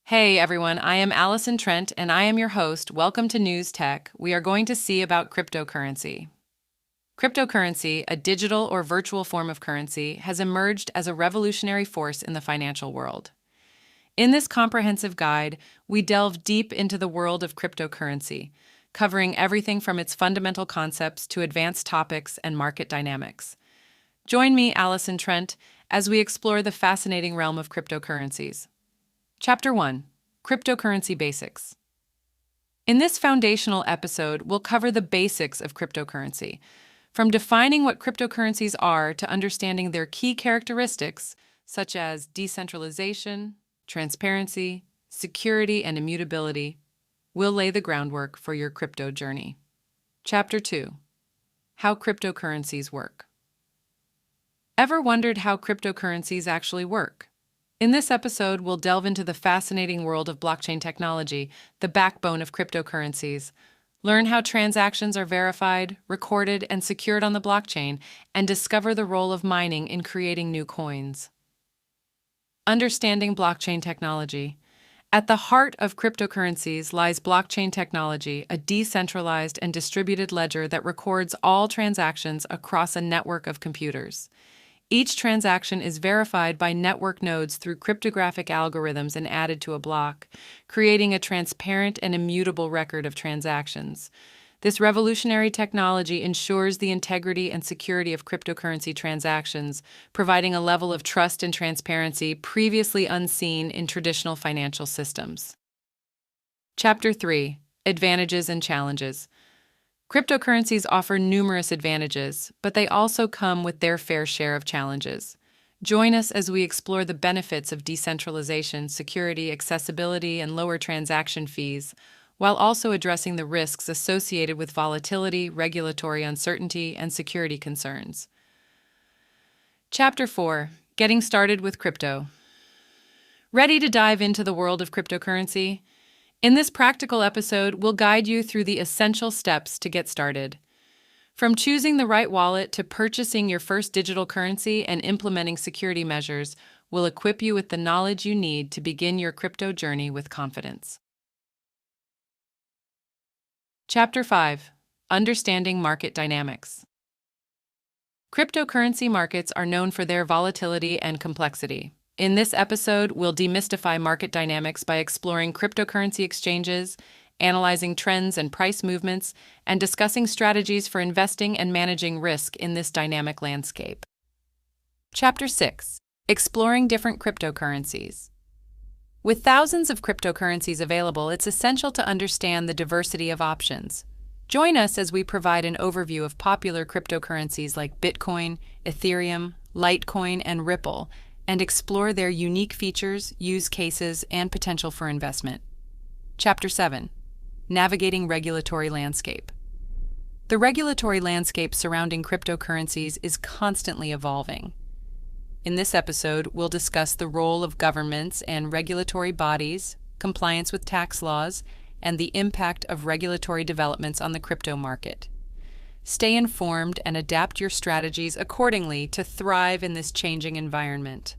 Hey everyone, I am Allison Trent and I am your host. Welcome to News Tech. We are going to see about cryptocurrency. Cryptocurrency, a digital or virtual form of currency, has emerged as a revolutionary force in the financial world. In this comprehensive guide, we delve deep into the world of cryptocurrency, covering everything from its fundamental concepts to advanced topics and market dynamics. Join me, Allison Trent, as we explore the fascinating realm of cryptocurrencies. Chapter 1: Cryptocurrency Basics. In this foundational episode, we'll cover the basics of cryptocurrency, from defining what cryptocurrencies are to understanding their key characteristics, such as decentralization, transparency, security, and immutability. We'll lay the groundwork for your crypto journey. Chapter 2: How cryptocurrencies work. Ever wondered how cryptocurrencies actually work? In this episode, we'll delve into the fascinating world of blockchain technology, the backbone of cryptocurrencies. Learn how transactions are verified, recorded, and secured on the blockchain, and discover the role of mining in creating new coins. Understanding blockchain technology. At the heart of cryptocurrencies lies blockchain technology, a decentralized and distributed ledger that records all transactions across a network of computers. Each transaction is verified by network nodes through cryptographic algorithms and added to a block, creating a transparent and immutable record of transactions. This revolutionary technology ensures the integrity and security of cryptocurrency transactions, providing a level of trust and transparency previously unseen in traditional financial systems. Chapter 3: Advantages and Challenges. Cryptocurrencies offer numerous advantages, but they also come with their fair share of challenges. Join us as we explore the benefits of decentralization, security, accessibility, and lower transaction fees, while also addressing the risks associated with volatility, regulatory uncertainty, and security concerns. Chapter 4: Getting Started with Crypto. Ready to dive into the world of cryptocurrency? In this practical episode, we'll guide you through the essential steps to get started. From choosing the right wallet to purchasing your first digital currency and implementing security measures, we'll equip you with the knowledge you need to begin your crypto journey with confidence. Chapter 5: Understanding Market Dynamics. Cryptocurrency markets are known for their volatility and complexity. In this episode, we'll demystify market dynamics by exploring cryptocurrency exchanges, analyzing trends and price movements, and discussing strategies for investing and managing risk in this dynamic landscape. Chapter 6: Exploring Different Cryptocurrencies. With thousands of cryptocurrencies available, it's essential to understand the diversity of options. Join us as we provide an overview of popular cryptocurrencies like Bitcoin, Ethereum, Litecoin, and Ripple, and explore their unique features, use cases, and potential for investment. Chapter 7: Navigating Regulatory Landscape. The regulatory landscape surrounding cryptocurrencies is constantly evolving. In this episode, we'll discuss the role of governments and regulatory bodies, compliance with tax laws, and the impact of regulatory developments on the crypto market. Stay informed and adapt your strategies accordingly to thrive in this changing environment.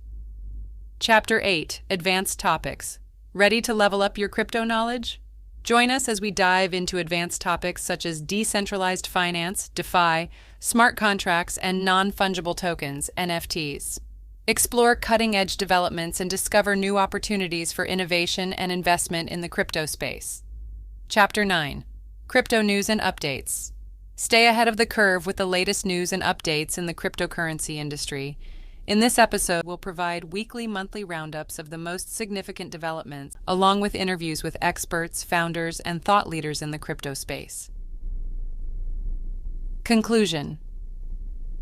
Chapter 8: Advanced Topics. Ready to level up your crypto knowledge? Join us as we dive into advanced topics such as decentralized finance, DeFi, smart contracts, and non-fungible tokens, NFTs. Explore cutting-edge developments and discover new opportunities for innovation and investment in the crypto space. Chapter 9: Crypto News and Updates. Stay ahead of the curve with the latest news and updates in the cryptocurrency industry. In this episode, we'll provide weekly, monthly roundups of the most significant developments, along with interviews with experts, founders, and thought leaders in the crypto space. Conclusion: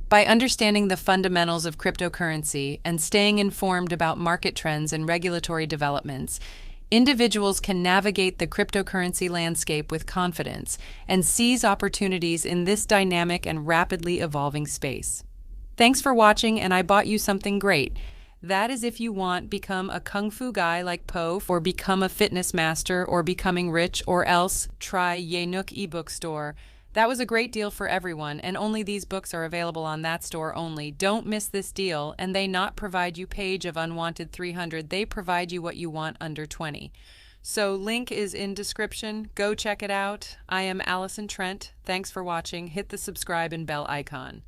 by understanding the fundamentals of cryptocurrency and staying informed about market trends and regulatory developments, individuals can navigate the cryptocurrency landscape with confidence and seize opportunities in this dynamic and rapidly evolving space. Thanks for watching, and I bought you something great. That is if you want become a kung fu guy like Po, or become a fitness master, or becoming rich, or else try Ye Nook ebook store. That was a great deal for everyone, and only these books are available on that store only. Don't miss this deal, and they not provide you page of unwanted 300, they provide you what you want under 20. So link is in description. Go check it out. I am Allison Trent. Thanks for watching. Hit the subscribe and bell icon.